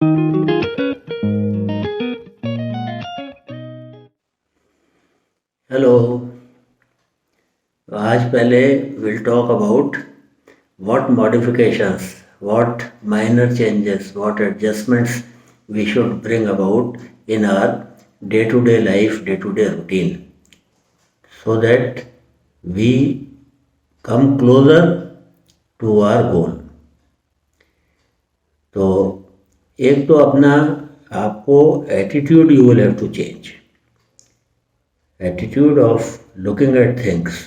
Hello. आज पहले will talk about what modifications, what minor changes, what adjustments we should bring about in our day-to-day life, day-to-day routine, so that we come closer to our goal. तो एक तो अपना आपको attitude you will have to change, attitude of looking at things.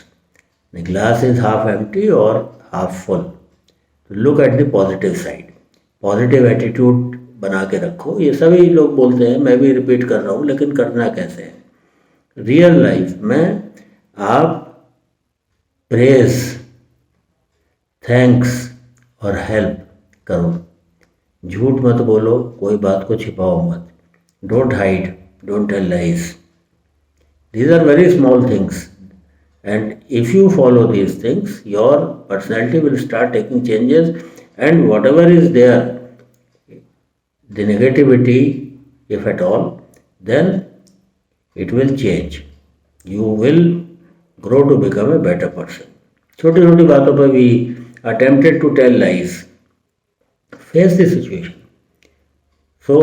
The glass is half empty or half full. Look at the positive side. Positive attitude बना के रखो। ये सभी लोग बोलते हैं, मैं भी रिपीट कर रहा हूँ, लेकिन करना कैसे है? रियल लाइफ में आप प्रेज, थैंक्स और हेल्प करो। झूठ मत बोलो, कोई बात को छिपाओ मत। Don't hide, don't tell lies. These are very small things, and if you follow these things, your personality will start taking changes, and whatever is there, the negativity, if at all, then it will change. You will grow to become a better person. छोटी छोटी बातों पर we are tempted to tell lies. Face the situation. So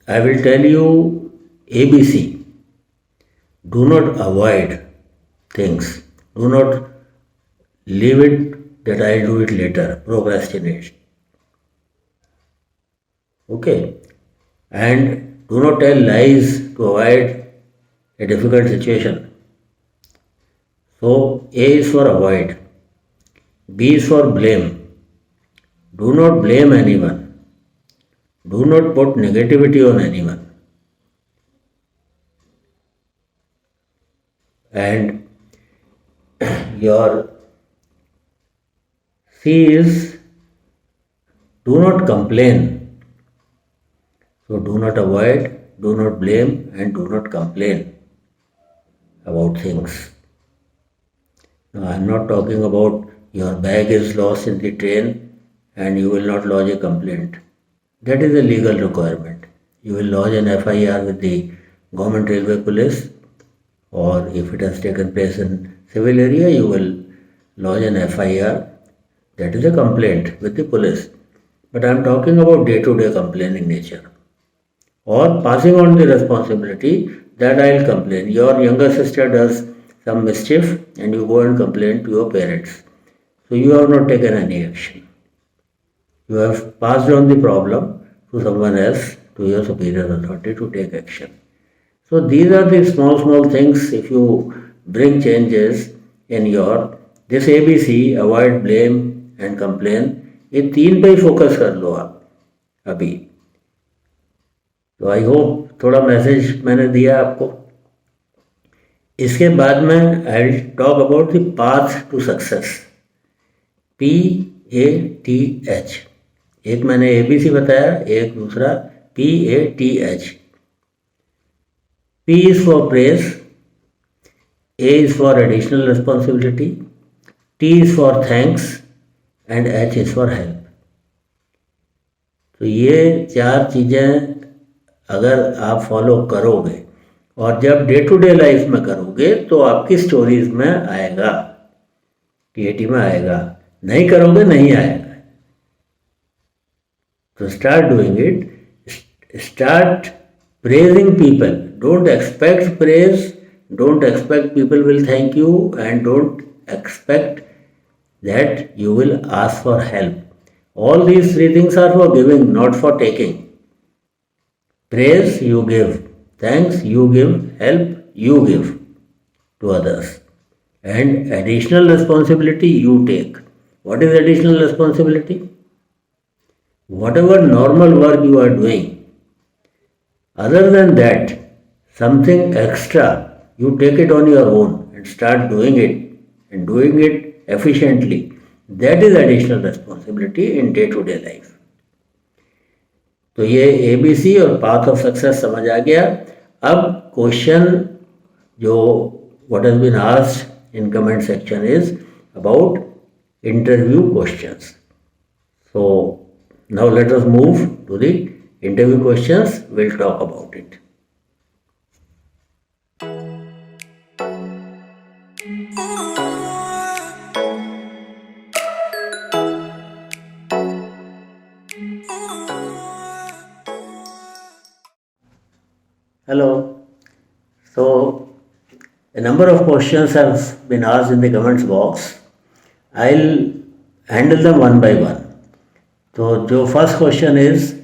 I will tell you ABC. Do not avoid things. Do not leave it that I'll do it later. Procrastinate. Okay. And do not tell lies to avoid a difficult situation. So A is for avoid. B is for blame. Do not blame anyone. Do not put negativity on anyone. And your C is do not complain. So do not avoid, do not blame, and do not complain about things. Now I am not talking about your bag is lost in the train and you will not lodge a complaint. That is a legal requirement. You will lodge an FIR with the government railway police, or if it has taken place in civil area, you will lodge an FIR. That is a complaint with the police. But I am talking about day-to-day complaining nature, or passing on the responsibility that I will complain. Your younger sister does some mischief and you go and complain to your parents. So you have not taken any action. You have passed on the problem to someone else, to your superior authority to take action. So these are the small things. If you bring changes in your this ABC, avoid, blame and complain, ये तीन पे ही focus कर लो आप अभी। तो I hope थोड़ा message मैंने दिया आपको। इसके बाद में I will talk about the path to success. PATH, एक मैंने ABC बताया, एक दूसरा PATH। P is for praise, A is for additional responsibility, T is for thanks and H is for help. तो ये चार चीज़ें अगर आप फॉलो करोगे और जब डे टू डे लाइफ में करोगे तो आपकी स्टोरीज में आएगा, TAT में आएगा। नहीं करोगे नहीं आएगा। तो start doing it, start praising people. Don't expect praise, don't expect people will thank you, and don't expect that you will ask for help. All these three things are for giving, not for taking. Praise you give, thanks you give, help you give to others, and additional responsibility you take. What is additional responsibility? Whatever normal work you are doing, other than that, something extra, you take it on your own and start doing it and doing it efficiently. That is additional responsibility in day-to-day life. तो ये ABC और path of success समझ आ गया। अब question जो what has been asked in comment section is about interview questions. So Now let us move to the interview questions. We'll talk about it. Hello. So, a number of questions have been asked in the comments box. I'll handle them one by one. So, the first question is,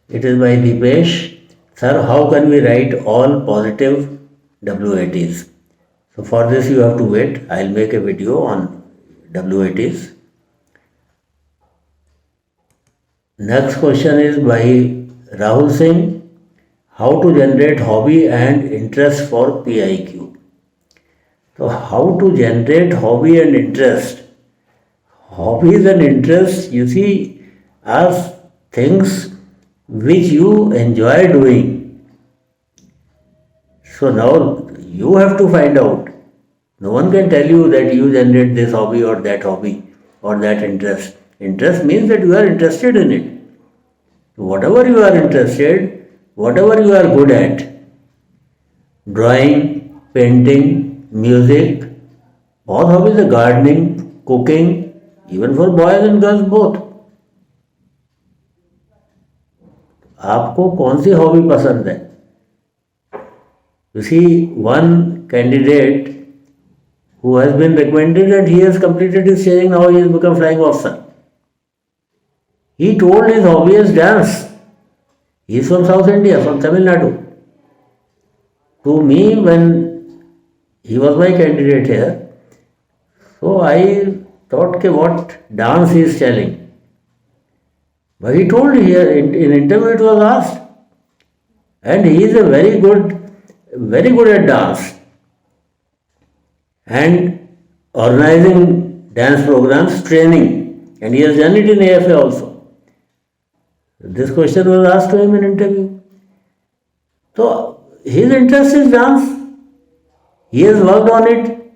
it is by Deepesh. Sir, how can we write all positive WATs? So, for this you have to wait. I'll make a video on WATs. Next question is by Rahul Singh. How to generate hobby and interest for PIQ? So, how to generate hobby and interest? Hobbies and interests, you see, are things which you enjoy doing. So, now you have to find out. No one can tell you that you generate this hobby or that interest. Interest means that you are interested in it. Whatever you are interested, whatever you are good at, drawing, painting, music, all hobbies are gardening, cooking, even for boys and girls both. आपको कौन सी hobby पसंद है? You see, one candidate who has been recommended and he has completed his training, now he has become flying officer. He told his hobby is dance. He is from South India, from Tamil Nadu. To me, when he was my candidate here, so I thought what dance he is telling. But he told here in interview it was asked, and he is very good at dance and organizing dance programs, training, and he has done it in AFA also. This question was asked to him in interview. So his interest is dance. He has worked on it.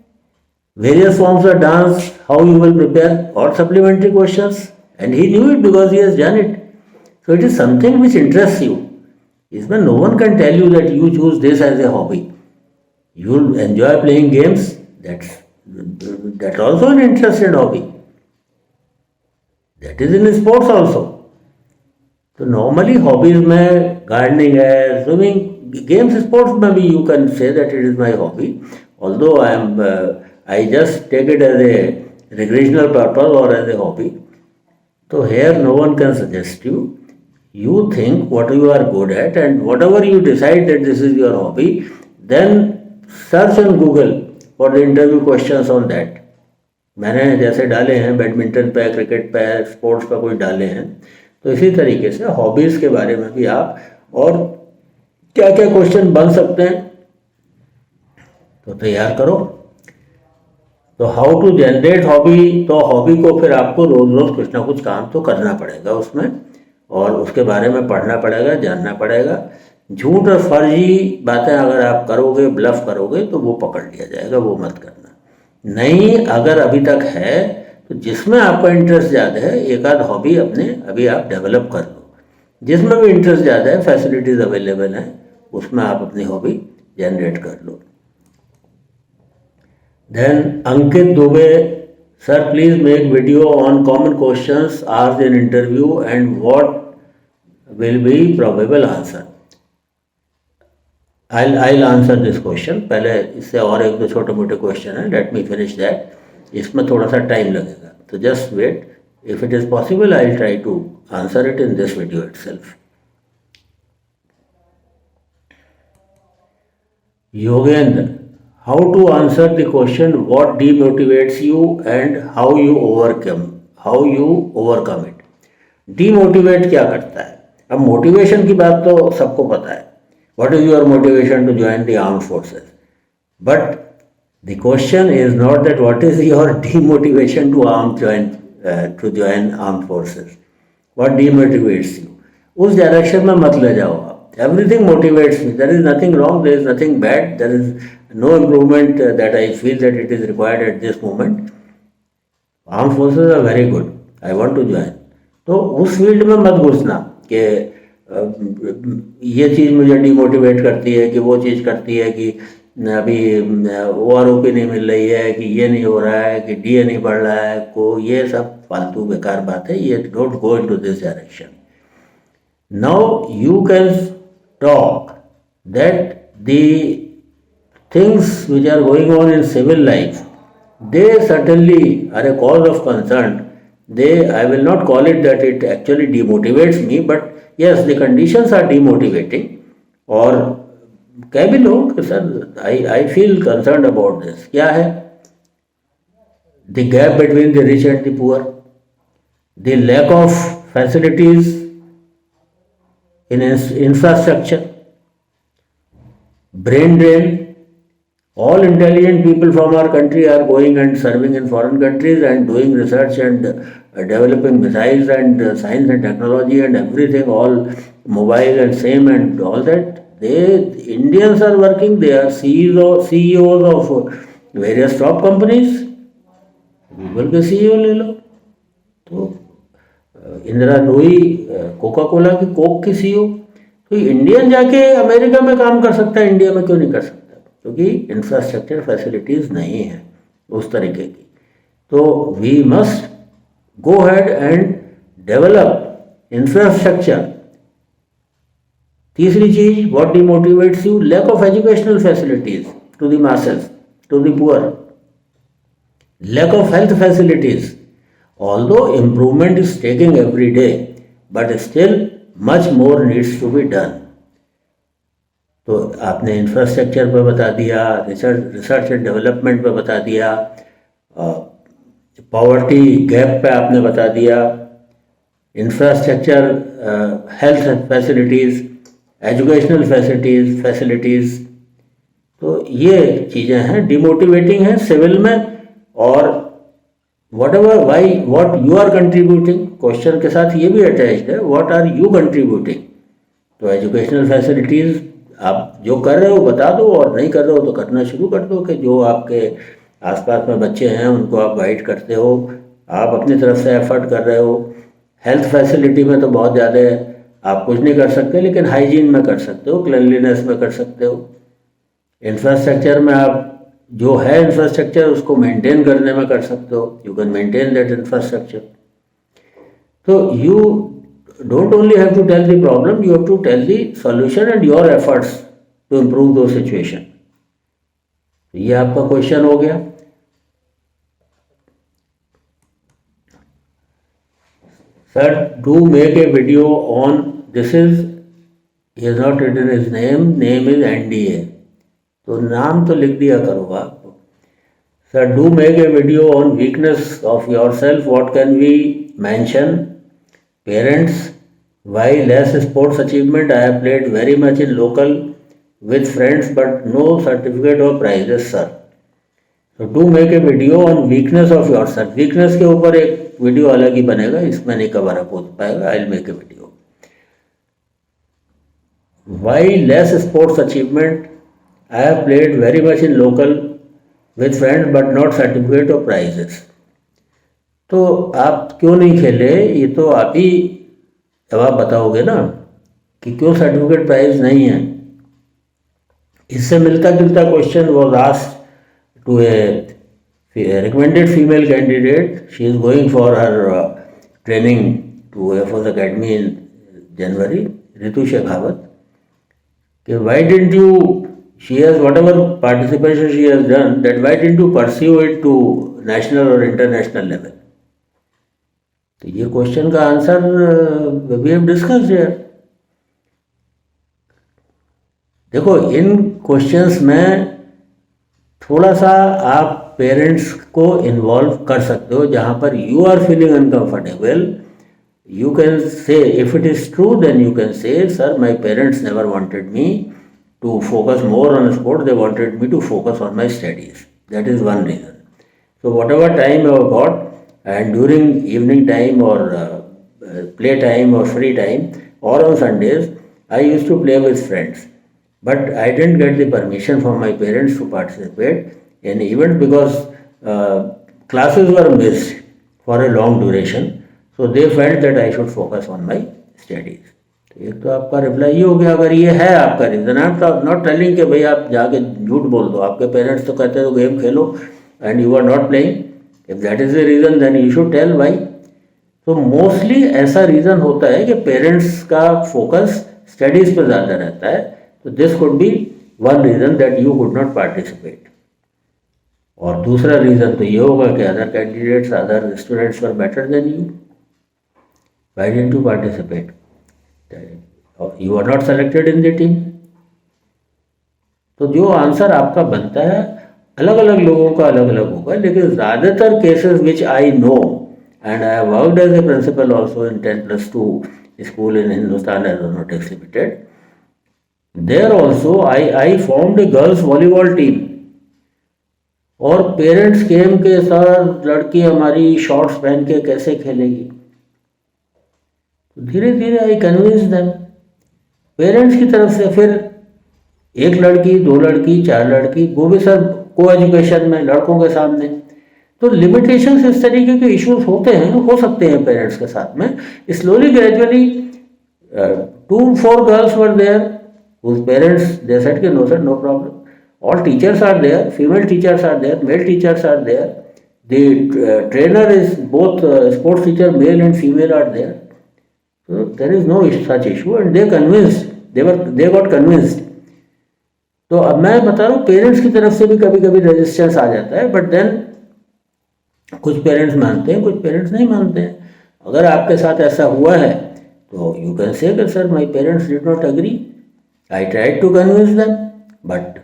Various forms of dance, how you will prepare, or supplementary questions. And he knew it because he has done it. So it is something which interests you. इसमें no one can tell you that you choose this as a hobby. You enjoy playing games. That's also an interested hobby. That is in sports also. तो normally hobbies में gardening है, swimming, games, sports में भी you can say that it is my hobby, although I just take it as a recreational purpose और as a hobby. तो here no one can suggest you. You think what you are good at, and whatever you decide that this is your hobby, then search on Google for the interview questions on that. मैंने जैसे डाले हैं badminton पे, cricket पे, sports पे कुछ डाले हैं, तो इसी तरीके से हॉबीज़ के बारे में भी आप और क्या क्या क्वेश्चन बन सकते हैं तो तैयार करो. तो हाउ टू जनरेट हॉबी, तो हॉबी को फिर आपको रोज़ रोज़ कुछ ना कुछ काम तो करना पड़ेगा उसमें, और उसके बारे में पढ़ना पड़ेगा, जानना पड़ेगा. झूठ और फर्जी बातें अगर आप करोगे, ब्लफ करोगे, तो वो पकड़ लिया जाएगा, वो मत करना. नहीं, अगर अभी तक है तो जिसमें आपका इंटरेस्ट ज़्यादा है एक आध हॉबी अपने अभी आप डेवलप कर लो. जिसमें भी इंटरेस्ट ज़्यादा है, फैसिलिटीज़ अवेलेबल हैं, उसमें आप अपनी हॉबी जनरेट कर लो. Then Ankit Dubey, sir, please make video on common questions asked in interview and what will be probable answer. I'll answer this question. पहले इससे और एक दो छोटे मोटे क्वेश्चन हैं, let me finish that. इसमें थोड़ा सा टाइम लगेगा, तो just wait. If it is possible, I'll try to answer it in this video itself. Yogendra, how to answer the question what demotivates you and how you overcome it. Demotivate क्या करता है? अब motivation की बात तो सबको पता है. What is your motivation to join the armed forces? But the question is not that what is your demotivation to join armed forces. What demotivates you? उस डायरेक्शन में मत ले जाओ आप. Everything motivates me. There is nothing wrong. There is nothing bad. There is no improvement that I feel that it is required at this moment. Armed forces are very good. I want to join. तो उस field में मत घुसना कि ये चीज़ मुझे demotivate करती है, कि वो चीज़ करती है, कि अभी OROP नहीं मिल रही है, कि ये नहीं हो रहा है, कि DA नहीं बढ़ रहा है, को ये सब फालतू बेकार बात है. ये don't go into this direction. Now you can talk that the things which are going on in civil life, they certainly are a cause of concern. I will not call it that it actually demotivates me, but yes, the conditions are demotivating. और कह भी लो कि sir I feel concerned about this. क्या है? The gap between the rich and the poor, the lack of facilities in infrastructure, brain drain. All intelligent people from our country are going and serving in foreign countries and doing research and developing missiles and science and technology and everything, all mobile and same and all that. Indians are working, they are CEOs of various top companies. Google के CEO ले लो, तो इंदिरा नोई Coca Cola की Coke की CEO. तो Indian जाके America में काम कर सकता है, इंडिया में क्यों नहीं कर सकता? क्योंकि इंफ्रास्ट्रक्चर फैसिलिटीज़ नहीं है उस तरीके की. तो we must go head and develop infrastructure. तीसरी चीज, what demotivates you? Lack of educational facilities to the masses, to the poor. Lack of health facilities. Although improvement is taking every day, but still much more needs to be done. तो आपने infrastructure पे बता दिया, research and development पे बता दिया, poverty gap पे आपने बता दिया, infrastructure, health facilities, educational facilities. तो ये चीज़ें हैं, डिमोटिवेटिंग हैं सिविल में. और whatever what you are contributing, question के साथ ये भी अटैच्ड है, व्हाट आर यू कंट्रीब्यूटिंग. तो एजुकेशनल फैसिलिटीज़ आप जो कर रहे हो बता दो, और नहीं कर रहे हो तो करना शुरू कर दो कि जो आपके आसपास में बच्चे हैं उनको आप गाइड करते हो, आप अपनी तरफ से एफर्ट कर रहे हो. हेल्थ फैसिलिटी में तो बहुत ज़्यादा आप कुछ नहीं कर सकते, लेकिन हाइजीन में कर सकते हो, क्लिनलीनेस में कर सकते हो. इंफ्रास्ट्रक्चर में आप जो है इंफ्रास्ट्रक्चर उसको मेंटेन करने में कर सकते हो, you can maintain that infrastructure. तो you don't only have to tell the problem, you have to tell the solution and your efforts to improve those situation. ये आपका क्वेश्चन हो गया. Sir, do make a video on this is, he has not written his name is NDA. तो नाम तो लिख दिया करो आप. Sir, do make a video on weakness of yourself. What can we mention? Parents, why less sports achievement? I have played very much in local with friends, but no certificate or prizes, sir. So do make a video on weakness of yourself. Weakness के ऊपर एक video अलग ही बनेगा, इसमें नहीं cover up हो पाएगा. I'll make a video. Why less sports achievement? I have played very much in local with friends, but not certificate or prizes. तो आप क्यों नहीं खेले, ये तो आप ही अब आप बताओगे ना कि क्यों सर्टिफिकेट प्राइज नहीं है. इससे मिलता जुलता question was asked to a recommended female candidate. She is going for her training to air force academy in January, Ritu Shekhawat, कि why didn't you, she has what ever participation she has done, that why didn't you pursue it to national और international level. तो ये question का answer we have discussed here. देखो, इन questions में थोड़ा सा आप पेरेंट्स को इन्वॉल्व कर सकते हो. जहाँ पर you are feeling uncomfortable, you can say, if it is true, then you can say, sir, my parents never wanted me to focus more on sport, they wanted me to focus on my studies. That is one reason. So whatever time I got, and during evening time or play time or free time or on Sundays, I used to play with friends. But I didn't get the permission from my parents to participate in event because classes were missed for a long duration. So they felt that I should focus on my studies. तो एक तो आपका reply ये हो गया, अगर ये है आपका reason. I am not telling कि भाई आप जाके झूठ बोल दो, आपके पेरेंट्स तो कहते हो गेम खेलो and you are not playing, if that is the reason then you should tell why. तो मोस्टली ऐसा रीज़न होता है कि पेरेंट्स का फोकस स्टडीज़ पर ज़्यादा रहता है, तो this could be one reason that you could not participate. और दूसरा रीज़न तो ये होगा कि other candidates, other students were better than you, why didn't you participate, you are not selected in the team. तो जो आंसर आपका बनता है अलग अलग लोगों का अलग अलग होगा, लेकिन ज़्यादातर cases which I know and I have worked as a principal also in 10+2 school in Hindustan Aeronautics Limited, there also I formed a girls volleyball team, और पेरेंट्स केम के साथ लड़की हमारी शॉर्ट्स पहन के कैसे खेलेगी। धीरे धीरे आई कन्विंस देम पेरेंट्स की तरफ से। फिर एक लड़की, दो लड़की, चार लड़की, वो भी सर को एजुकेशन में लड़कों के सामने। तो लिमिटेशंस इस तरीके के इश्यूज होते हैं, हो सकते हैं पेरेंट्स के साथ में। Slowly gradually 2-4 girls were there whose parents they said कि no sir, no problem, all teachers are there, female teachers are there, male teachers are there, the trainer is both sports teacher male and female are there, so there is no such issue and they convinced, they got convinced। तो अब मैं बता रहा हूँ parents की तरफ से भी कभी कभी रेजिस्टेंस आ जाता है, बट देन कुछ पेरेंट्स मानते हैं, कुछ पेरेंट्स नहीं मानते हैं। अगर आपके साथ ऐसा हुआ है तो यू कैन से कि sir my parents did not agree, I tried to convince them, but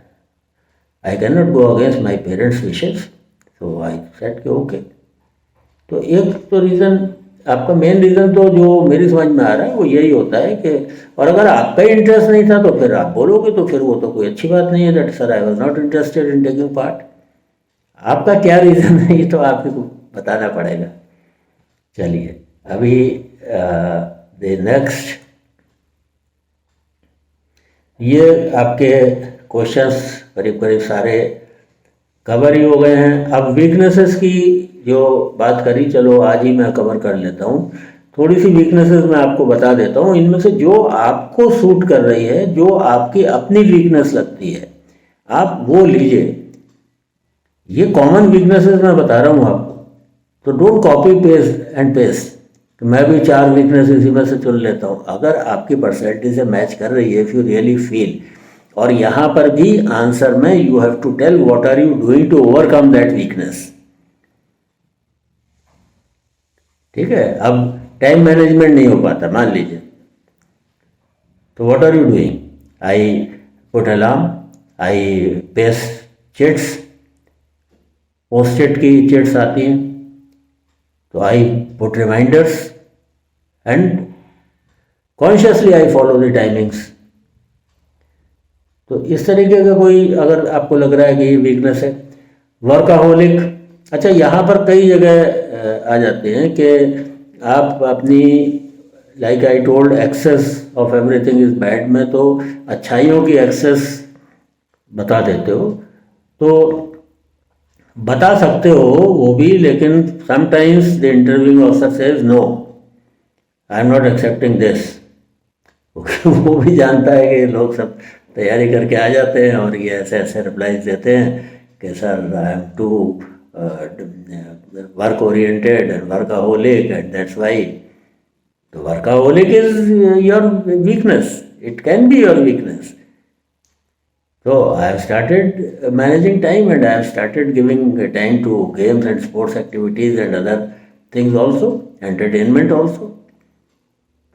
I cannot go against my parents' wishes. So I said कि okay। तो एक तो रीज़न आपका, मेन रीज़न तो जो मेरी समझ में आ रहा है वो यही होता है कि, और अगर आपका इंटरेस्ट नहीं था तो फिर आप बोलोगे तो फिर वो तो कोई अच्छी बात नहीं है, that sir I was not interested in taking part. आपका क्या रीज़न है ये तो आपको बताना पड़ेगा। चलिए अभी द नेक्स्ट, ये आपके क्वेश्चंस करीब करीब सारे कवर ही हो गए हैं। अब वीकनेसेस की जो बात करी, चलो आज ही मैं कवर कर लेता हूँ। थोड़ी सी वीकनेसेस मैं आपको बता देता हूँ, इनमें से जो आपको सूट कर रही है, जो आपकी अपनी वीकनेस लगती है, आप वो लीजिए। ये कॉमन वीकनेसेस मैं बता रहा हूँ आपको, तो don't copy paste and paste. तो मैं भी 4 वीकनेस इसी में से चुन लेता हूँ। अगर आपकी पर्सनैलिटी से मैच कर रही है, इफ़ यू रियली फील, और यहाँ पर भी आंसर में you have to tell what are you doing to overcome that weakness. ठीक है, अब टाइम मैनेजमेंट नहीं हो पाता मान लीजिए, तो what are you doing? I put alarm, I paste chits, post-it की चिट्स आती हैं, तो I put reminders and consciously I follow the timings. तो इस तरीके का कोई अगर आपको लग रहा है कि ये वीकनेस है। वर्काहोलिक, अच्छा यहाँ पर कई जगह आ जाते हैं कि आप अपनी, like I told, excess of everything is bad में तो अच्छाइयों की एक्सेस बता देते हो, तो बता सकते हो वो भी, लेकिन sometimes the interviewing officer says no, I am not accepting this. वो भी जानता है कि लोग सब तैयारी करके आ जाते हैं और ये ऐसे ऐसे रिप्लाईज देते हैं कि sir I am too work oriented and workaholic and that's why. तो workaholic is your weakness, it can be your weakness. So I have started managing time and I have started giving time to games and sports activities and other things also, entertainment also.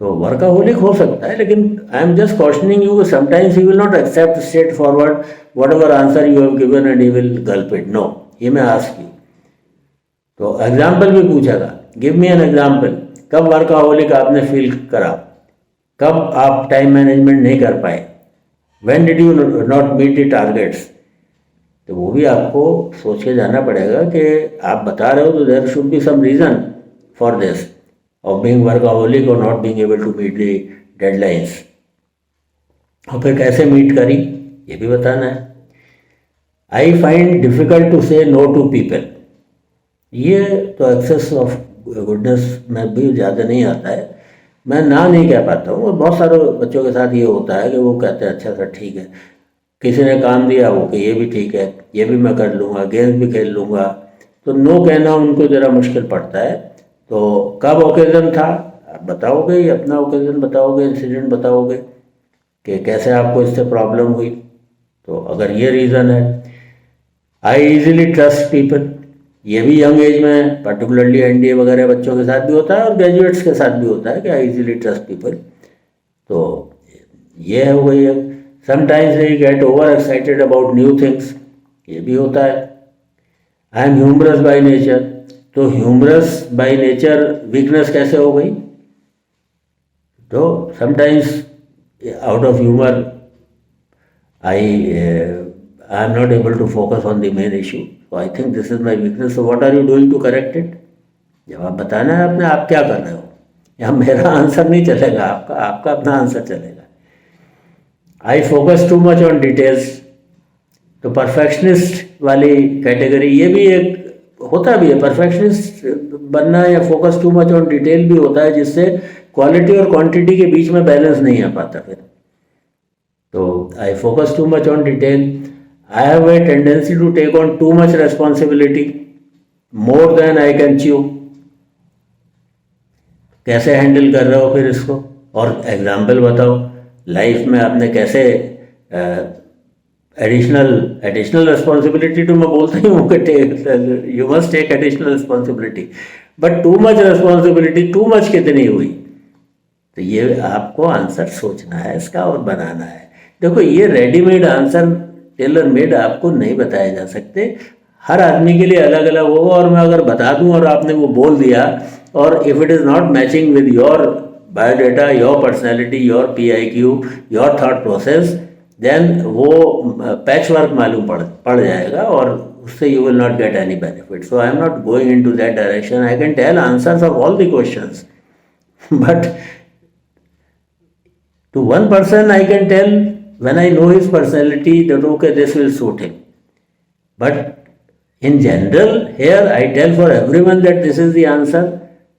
तो workaholic हो सकता है, लेकिन I am just cautioning you, sometimes he will not accept straightforward whatever answer you have given and he will gulp it. No, ये मैं ask you. तो example भी पूछेगा, गिव मी एन एग्जाम्पल, कब workaholic आपने feel करा, कब आप टाइम मैनेजमेंट नहीं कर पाए, When did you not meet the targets? तो वो भी आपको सोच के जाना पड़ेगा कि आप बता रहे हो तो there should be some reason for this of being workaholic or not being able to meet the deadlines। और फिर कैसे मीट करी ये भी बताना है। I find difficult to say no to people, ये तो एक्सेस ऑफ गुडनेस में भी ज़्यादा नहीं आता है, मैं ना नहीं कह पाता हूँ। और बहुत सारे बच्चों के साथ ये होता है कि वो कहते हैं अच्छा सर ठीक है, किसी ने काम दिया वो कि ये भी ठीक है, ये भी मैं कर लूँगा, गेम्स भी खेल लूँगा, तो नो कहना उनको ज़रा मुश्किल पड़ता है। तो कब ओकेज़न था आप बताओगे, या अपना ओकेज़न बताओगे, इंसिडेंट बताओगे कि कैसे आपको इससे प्रॉब्लम हुई। तो अगर ये रीज़न है, आई इजीली ट्रस्ट पीपल, ये भी यंग एज में पर्टिकुलरली एनडीए वगैरह बच्चों के साथ भी होता है और ग्रेजुएट्स के साथ भी होता है कि आई इजीली ट्रस्ट पीपल। तो ये हो गई है। Sometimes they get over excited about new things, ये भी होता है। I am humorous by nature, तो ह्यूमरस बाय नेचर वीकनेस कैसे हो गई? तो sometimes out of humor I am not able to focus on the main issue, so I think this is my weakness. So what are you doing to correct it? जवाब बताना है अपने, आप क्या कर रहे हो। यहाँ मेरा आंसर नहीं चलेगा, आपका अपना आंसर चलेगा। आई focus too much on details, तो परफेक्शनिस्ट वाली कैटेगरी, ये भी एक होता भी है। परफेक्शनिस्ट बनना या focus too much on detail भी होता है, जिससे क्वालिटी और क्वांटिटी के बीच में बैलेंस नहीं आ पाता फिर। तो I focus too much on detail, I have a tendency to take on too much responsibility, more than I can chew. कैसे हैंडल कर रहे हो फिर इसको, और एग्जाम्पल बताओ लाइफ में आपने कैसे एडिशनल रिस्पॉन्सिबिलिटी। तो मैं बोलता ही हूँ कि you must take additional responsibility, but too much responsibility, too much कितनी हुई? तो ये आपको आंसर सोचना है इसका और बनाना है। देखो ये रेडीमेड आंसर, टेलर मेड आपको नहीं बताए जा सकते, हर आदमी के लिए अलग अलग होगा। और मैं अगर बता दूं और आपने वो बोल दिया, और if it is not matching with your biodata, your personality, your PIQ, your thought process, then वो पैच वर्क मालूम पड़ जाएगा और उससे you will not get any benefit. So I am not going into that direction. I can tell answers of all the questions, but to one person I can tell when I know his personality that okay, this will suit him. But in general, here I tell for everyone that this is the answer.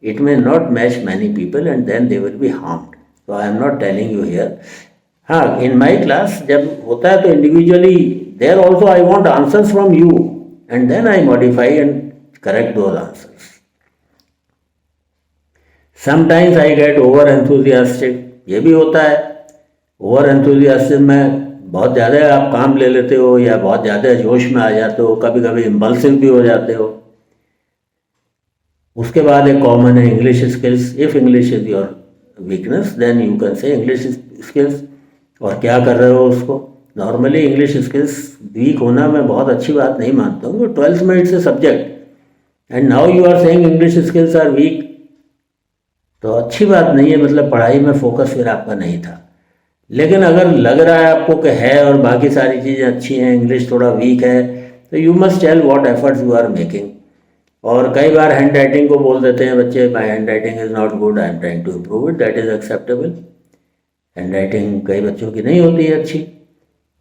It may not match many people and then they will be harmed. So I am not telling you here. हाँ, in my class जब होता है तो individually there also I want answers from you and then I modify and correct those answers. Sometimes I get over enthusiastic, ये भी होता है। Over enthusiastic में बहुत ज़्यादा आप काम ले लेते हो या बहुत ज़्यादा जोश में आ जाते हो, कभी कभी इम्पल्सिव भी हो जाते हो। उसके बाद एक कॉमन है English skills. If English is your weakness then you can say English skills. और क्या कर रहे हो उसको। नॉर्मली इंग्लिश स्किल्स वीक होना मैं बहुत अच्छी बात नहीं मानता हूँ, 12th में it's a subject and now you are saying English skills are weak, तो अच्छी बात नहीं है। मतलब पढ़ाई में फोकस फिर आपका नहीं था। लेकिन अगर लग रहा है आपको कि है और बाकी सारी चीज़ें अच्छी हैं, इंग्लिश थोड़ा वीक है, तो you must tell what efforts you are making. और कई बार हैंड राइटिंग को बोल देते हैं बच्चे, my handwriting is not good, I am trying to improve it, that is acceptable. Handwriting कई बच्चों की नहीं होती है अच्छी,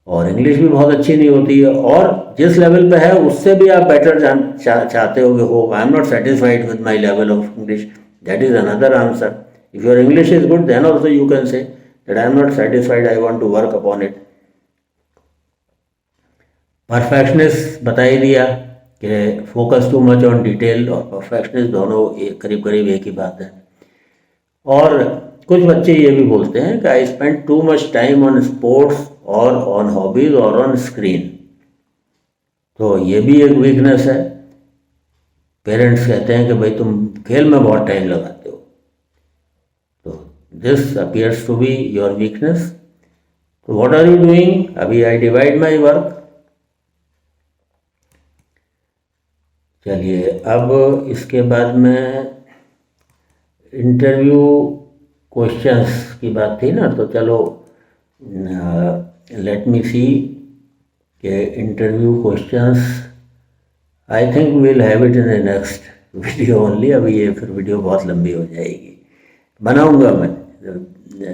और इंग्लिश भी बहुत अच्छी नहीं होती है, और जिस लेवल पे है उससे भी आप बेटर चाहते हो कि हो। I am not satisfied with my level of English, that is another answer. If your English is good then also you can say that I am not satisfied, I want to work upon it. Perfectionist बता ही दिया कि focus too much on detail और perfectionist दोनों करीब करीब एक ही बात है। और कुछ बच्चे ये भी बोलते हैं कि I spend too much time on sports और ऑन हॉबीज और ऑन स्क्रीन, तो ये भी एक वीकनेस है। पेरेंट्स कहते हैं कि भाई तुम खेल में बहुत टाइम लगाते हो, तो this appears to be your weakness. तो व्हाट आर यू डूइंग? अभी आई डिवाइड माई वर्क। चलिए अब इसके बाद में इंटरव्यू क्वेश्चंस की बात थी ना, तो चलो लेट मी सी के interview questions I think will have it in the next video only. अभी ये फिर वीडियो बहुत लंबी हो जाएगी, बनाऊंगा मैं,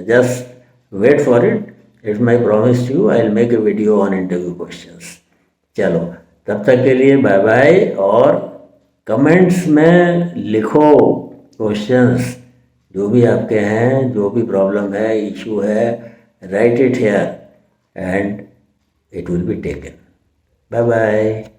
just wait for it, it's my promise to you, I will make a video on interview questions. चलो तब तक के लिए बाय बाय और कमेंट्स में लिखो क्वेश्चंस जो भी आपके हैं, जो भी प्रॉब्लम है, इशू है, write it here and it will be taken. Bye bye.